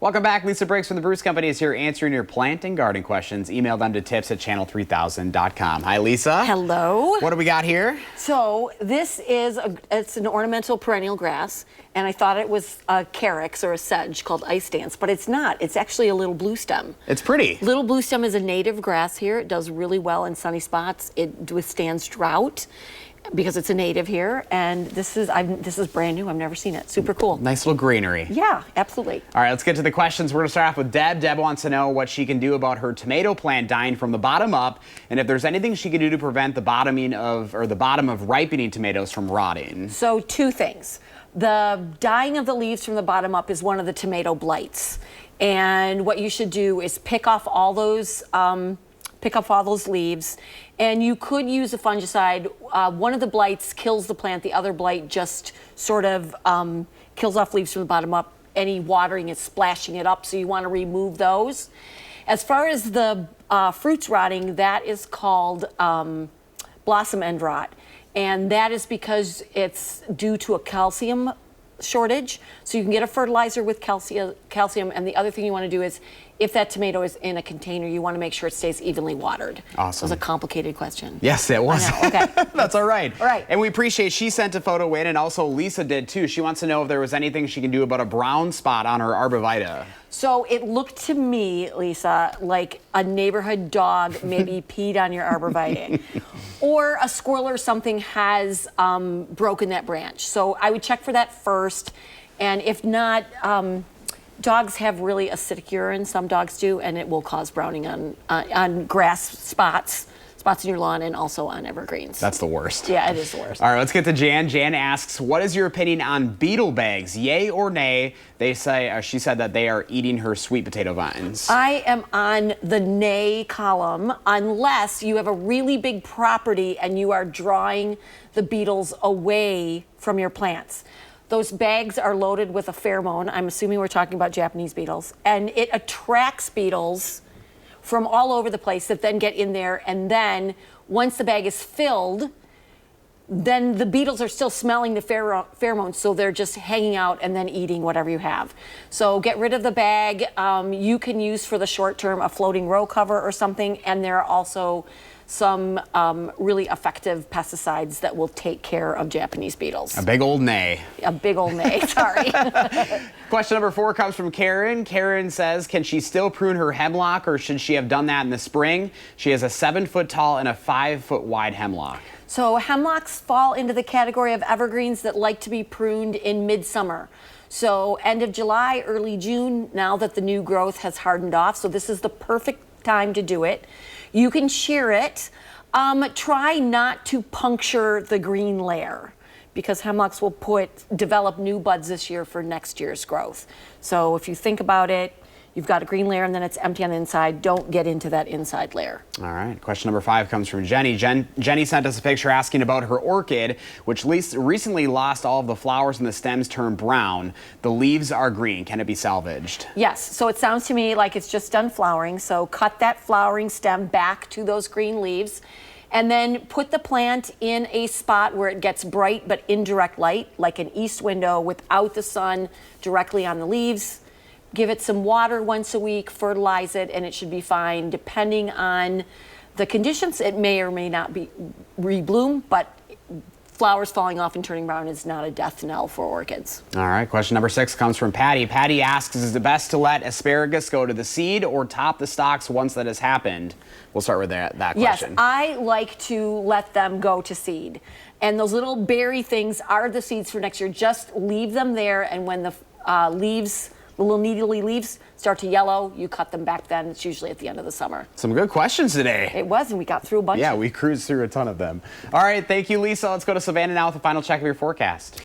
Welcome back. Lisa Briggs from the Brewers Company is here answering your plant and garden questions. Email them to tips@channel3000.com. Hi, Lisa. Hello. What do we got here? So this is it's an ornamental perennial grass, and I thought it was a carex or a sedge called ice dance, but it's not. It's actually a little blue stem. It's pretty. Little blue stem is a native grass here. It does really well in sunny spots. It withstands drought because it's a native here, and this is brand new. I've never seen it. Super cool. Nice little greenery. Yeah, absolutely. All right, let's get to the questions. We're going to start off with Deb. Deb wants to know what she can do about her tomato plant dying from the bottom up, and if there's anything she can do to prevent the bottom of ripening tomatoes from rotting. So two things. The dying of the leaves from the bottom up is one of the tomato blights, and what you should do is pick off all those leaves, and you could use a fungicide. One of the blights kills the plant, the other blight just sort of kills off leaves from the bottom up. Any watering is splashing it up, so you want to remove those. As far as the fruits rotting, that is called blossom end rot, and that is because it's due to a calcium shortage. So you can get a fertilizer with calcium, and the other thing you want to do is, if that tomato is in a container, you want to make sure it stays evenly watered. Awesome. It was a complicated question. Yes, it was. I know. Okay. That's all right. All right. And we appreciate she sent a photo in, and also Lisa did too. She wants to know if there was anything she can do about a brown spot on her arborvitae. So it looked to me, Lisa, like a neighborhood dog maybe peed on your arborvitae. Or a squirrel or something has broken that branch. So I would check for that first. And if not, dogs have really acidic urine, some dogs do, and it will cause browning on grass spots in your lawn, and also on evergreens. That's the worst. Yeah, it is the worst. All right, let's get to Jan. Jan asks, what is your opinion on beetle bags? Yay or nay? They say, she said that they are eating her sweet potato vines. I am on the nay column, unless you have a really big property and you are drawing the beetles away from your plants. Those bags are loaded with a pheromone. I'm assuming we're talking about Japanese beetles. And it attracts beetles from all over the place that then get in there. And then once the bag is filled, then the beetles are still smelling the pheromones. So they're just hanging out and then eating whatever you have. So get rid of the bag. You can use for the short term a floating row cover or something. And there are also some really effective pesticides that will take care of Japanese beetles. A big old nay. A big old nay, sorry. Question number 4 comes from Karen. Karen says, can she still prune her hemlock, or should she have done that in the spring? She has a 7-foot tall and a 5-foot wide hemlock. So hemlocks fall into the category of evergreens that like to be pruned in midsummer. So end of July, early June, now that the new growth has hardened off. So this is the perfect time to do it. You can shear it. Try not to puncture the green layer, because hemlocks will develop new buds this year for next year's growth. So if you think about it, you've got a green layer and then it's empty on the inside. Don't get into that inside layer. All right. Question number 5 comes from Jenny. Jenny sent us a picture asking about her orchid, which recently lost all of the flowers and the stems turned brown. The leaves are green. Can it be salvaged? Yes. So it sounds to me like it's just done flowering. So cut that flowering stem back to those green leaves, and then put the plant in a spot where it gets bright but indirect light, like an east window without the sun directly on the leaves. Give it some water once a week, fertilize it, and it should be fine. Depending on the conditions, it may or may not be rebloom, but flowers falling off and turning brown is not a death knell for orchids. All right, question number 6 comes from Patty. Patty asks, is it best to let asparagus go to the seed or top the stalks once that has happened? We'll start with that question. Yes, I like to let them go to seed. And those little berry things are the seeds for next year. Just leave them there, and when the the little needly leaves start to yellow, you cut them back then. It's usually at the end of the summer. Some good questions today. It was, and we got through a bunch. Yeah, we cruised through a ton of them. All right, thank you, Lisa. Let's go to Savannah now with the final check of your forecast.